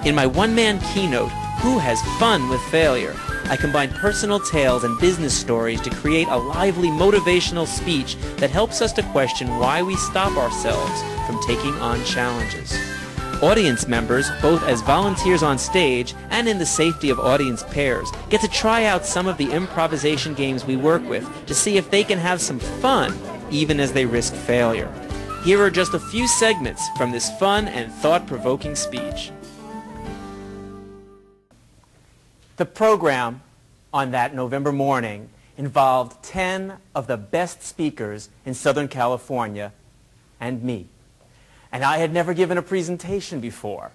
In my one-man keynote, Who Has Fun with Failure?, I combine personal tales and business stories to create a lively motivational speech that helps us to question why we stop ourselves from taking on challenges. Audience members, both as volunteers on stage and in the safety of audience pairs, get to try out some of the improvisation games we work with to see if they can have some fun even as they risk failure. Here are just a few segments from this fun and thought-provoking speech. The program on that November morning involved 10 of the best speakers in Southern California and me. And I had never given a presentation before.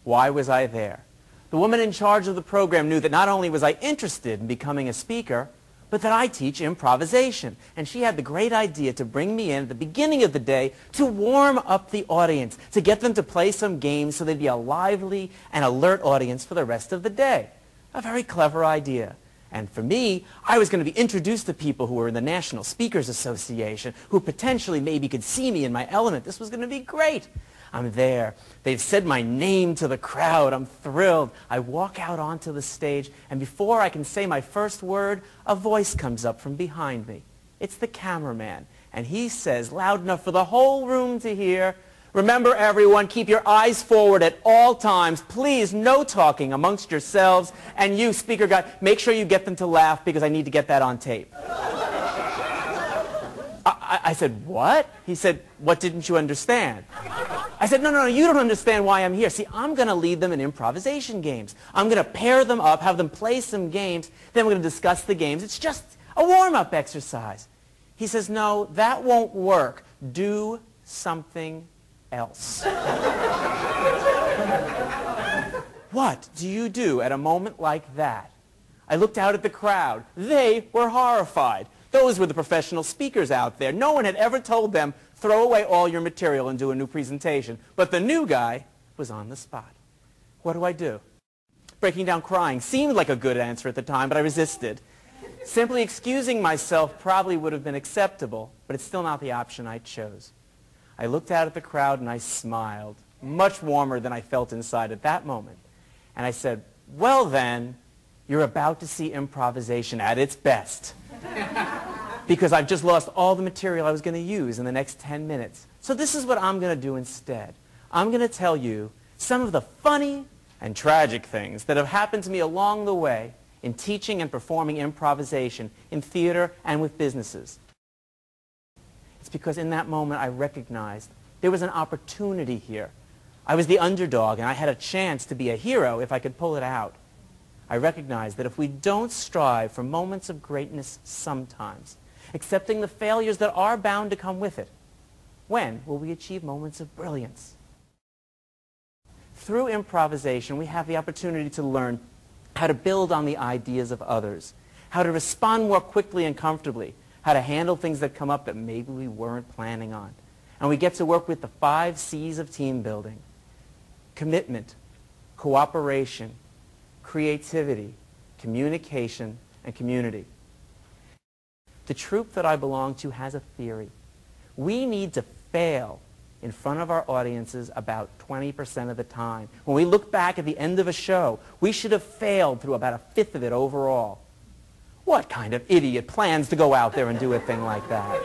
Why was I there? The woman in charge of the program knew that not only was I interested in becoming a speaker, but that I teach improvisation. And she had the great idea to bring me in at the beginning of the day to warm up the audience, to get them to play some games so they'd be a lively and alert audience for the rest of the day. A very clever idea. And for me, I was going to be introduced to people who were in the National Speakers Association, who potentially maybe could see me in my element. This was going to be great. I'm there. They've said my name to the crowd. I'm thrilled. I walk out onto the stage, and before I can say my first word, a voice comes up from behind me. It's the cameraman, and he says, loud enough for the whole room to hear, "Remember, everyone, keep your eyes forward at all times. Please, no talking amongst yourselves. And you, speaker guy, make sure you get them to laugh because I need to get that on tape." I said, "What?" He said, "What didn't you understand?" I said, no, you don't understand why I'm here. See, I'm going to lead them in improvisation games. I'm going to pair them up, have them play some games, then we're going to discuss the games. It's just a warm-up exercise. He says, "No, that won't work. Do something else." What do you do at a moment like that? I looked out at the crowd. They were horrified. Those were the professional speakers out there. No one had ever told them, throw away all your material and do a new presentation. But the new guy was on the spot. What do I do? Breaking down crying seemed like a good answer at the time, but I resisted. Simply excusing myself probably would have been acceptable, but it's still not the option I chose. I looked out at the crowd and I smiled, much warmer than I felt inside at that moment. And I said, "Well then, you're about to see improvisation at its best." Because I've just lost all the material I was going to use in the next 10 minutes. So this is what I'm going to do instead. I'm going to tell you some of the funny and tragic things that have happened to me along the way in teaching and performing improvisation in theater and with businesses. It's because in that moment I recognized there was an opportunity here. I was the underdog and I had a chance to be a hero if I could pull it out. I recognized that if we don't strive for moments of greatness sometimes, accepting the failures that are bound to come with it, when will we achieve moments of brilliance? Through improvisation, we have the opportunity to learn how to build on the ideas of others, how to respond more quickly and comfortably, how to handle things that come up that maybe we weren't planning on. And we get to work with the 5 C's of team building: commitment, cooperation, creativity, communication, and community. The troupe that I belong to has a theory. We need to fail in front of our audiences about 20% of the time. When we look back at the end of a show, we should have failed through about 1/5 of it overall. What kind of idiot plans to go out there and do a thing like that?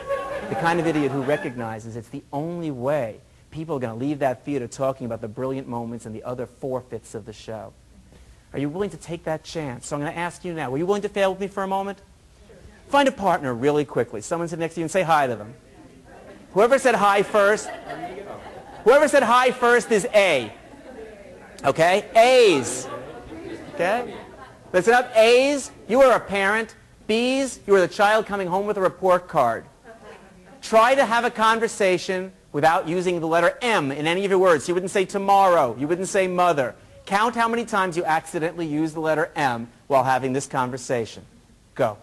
The kind of idiot who recognizes it's the only way people are going to leave that theater talking about the brilliant moments and the other 4/5 of the show. Are you willing to take that chance? So I'm going to ask you now, are you willing to fail with me for a moment? Find a partner really quickly. Someone sit next to you and say hi to them. Whoever said hi first, is A. Okay? A's. Okay? Listen up. A's, you are a parent. B's, you are the child coming home with a report card. Try to have a conversation without using the letter M in any of your words. You wouldn't say tomorrow. You wouldn't say mother. Count how many times you accidentally use the letter M while having this conversation. Go.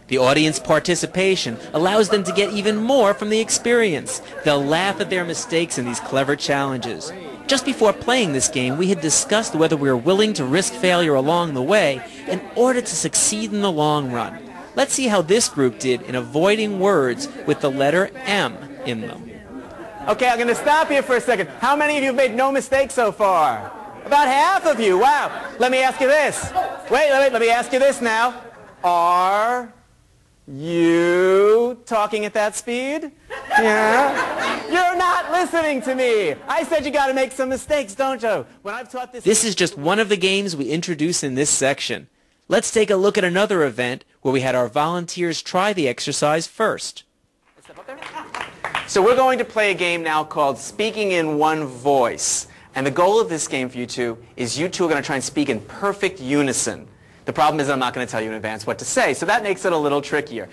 The audience participation allows them to get even more from the experience. They'll laugh at their mistakes in these clever challenges. Just before playing this game, we had discussed whether we were willing to risk failure along the way in order to succeed in the long run. Let's see how this group did in avoiding words with the letter M in them. Okay, I'm going to stop here for a second. How many of you have made no mistakes so far? About half of you. Wow. Let me ask you this. Wait, let me ask you this now. Are you talking at that speed? Yeah? You're not listening to me. I said you got to make some mistakes, don't you? When I've taught this... This is just one of the games we introduce in this section. Let's take a look at another event where we had our volunteers try the exercise first. So we're going to play a game now called Speaking in One Voice. And the goal of this game for you two is you two are going to try and speak in perfect unison. The problem is I'm not going to tell you in advance what to say, so that makes it a little trickier.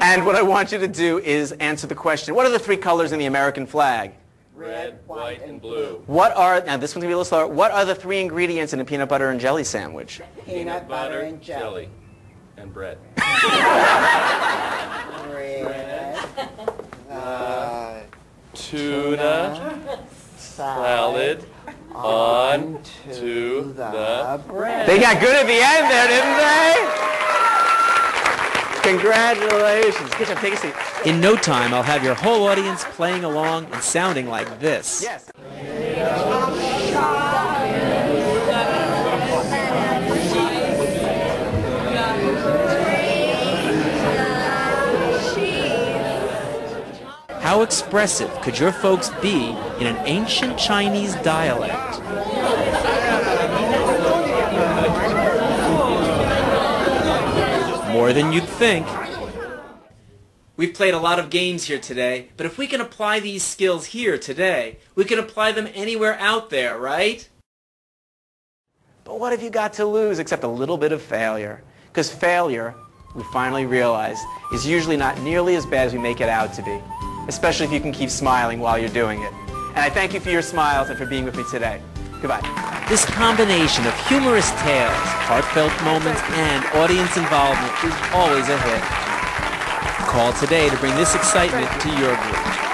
And what I want you to do is answer the question, what are the three colors in the American flag? Red, white, and blue. Now this one's going to be a little slower. What are the three ingredients in a peanut butter and jelly sandwich? Peanut butter and jelly. And bread. Bread. Tuna salad onto the bread. They got good at the end there, didn't they? Congratulations. Good job. Take a seat. In no time, I'll have your whole audience playing along and sounding like this. Yes. How expressive could your folks be in an ancient Chinese dialect? More than you'd think. We've played a lot of games here today, but if we can apply these skills here today, we can apply them anywhere out there, right? But what have you got to lose except a little bit of failure? Because failure, we finally realize, is usually not nearly as bad as we make it out to be, especially if you can keep smiling while you're doing it. And I thank you for your smiles and for being with me today. Goodbye. This combination of humorous tales, heartfelt moments, and audience involvement is always a hit. Call today to bring this excitement to your group.